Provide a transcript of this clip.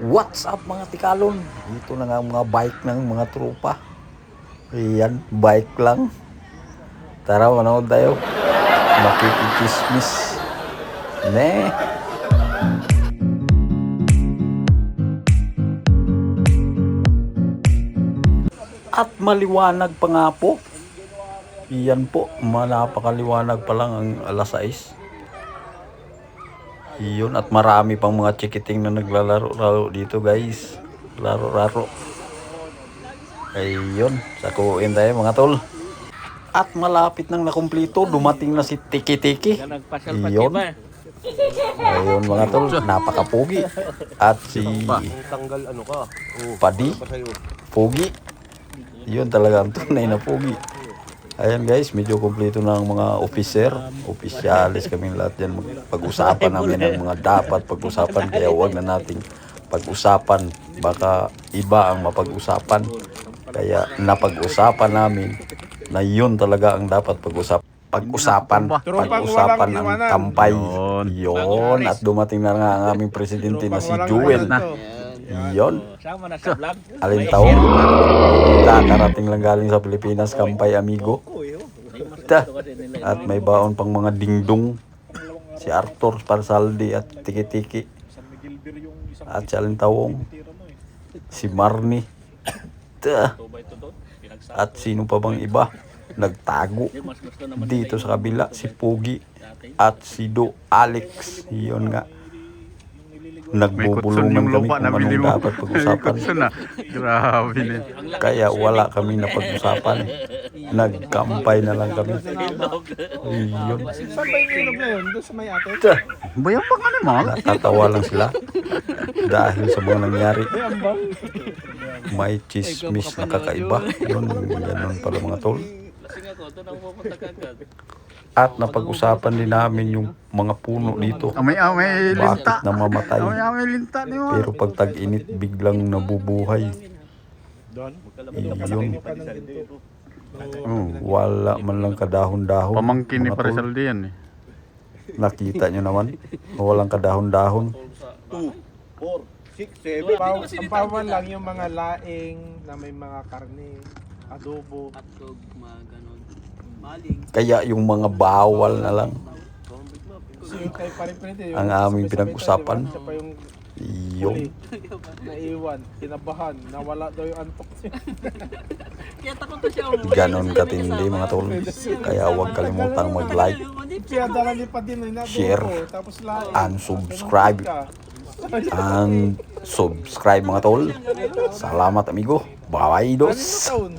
What's up mga tikalon? Ito na nga ang mga bike ng mga tropa. Ayan, bike lang. Tara, manood tayo. Makikikismis. Ne. At maliwanag pa nga po. Iyan po, napakaliwanag pa lang ang alas 6. Iyon, at marami pang mga chikiting na naglalaro dito guys. Laro-laro. Ayun, sakuin tayo mga tol. At malapit nang nakumplito, dumating na si Tiki-Tiki. Iyon. Ayun mga tol, napakapugi. At si Padi, pugi. Yun talaga ang tunay na pugi. Ayan guys, medyo kumpleto na ang mga opisyalis kaming lahat yan. Pag-usapan namin ang mga dapat pag-usapan, kaya huwag na nating pag-usapan. Baka iba ang mapag-usapan. Kaya napag-usapan namin na yun talaga ang dapat pag-usapan. Pag-usapan ang tampay. Yun. At dumating na nga ang aming presidente na si Jewel. Yun. Alin taon? Kakarating lang galing sa Pilipinas, kampay amigo. At may baon pang mga dingdong. Si Arthur Parsaldi at Tiki-Tiki. At si Alin Tawong. Si Marnie. At sino pa bang iba? Nagtago dito sa kabila. Si Pugi at si Do Alex. Yun nga. Nagbubulungan kami kung anong dapat pag-usapan. Grabe na. Kaya wala kami na pag-usapan. Nagkampay na lang kami. Yun. Saan ba yung ilog na yun? Doon sa may ate? Bayang pang animal? Natatawa lang sila. Dahil sa mga nangyari. May chismis na kakaiba. Yun, ganun pala mga tol. At napag-usapan din namin yung mga puno dito. Amay linta. Bakit namamatay? Amay linta ni mo. Pero pag tag-init, biglang nabubuhay. Yun. Wala man lang kadahon-dahon. Pamangkin ni mga tol. Parisaldi yan eh. Nakita nyo naman. Walang kadahon-dahon. 2, 4, 6, 7. Ang pawan lang yung mga laing na may mga karne, adobo. Hotdog, mga ganon. Maling. Kaya yung mga bawal na lang Yung kay Pariprinte, ang aming pinag-usapan. Siya pa yung Yung naiwan, kinabahan, nawala daw yung antok niya. Kaya takot na siya umuwi. ganon katindi mga tol. Kaya huwag kalimutang mag-like, Kaya dala ni Padin na share, tapos laing. and subscribe. And subscribe mga tol. Salamat amigo. Bye dos. Taon.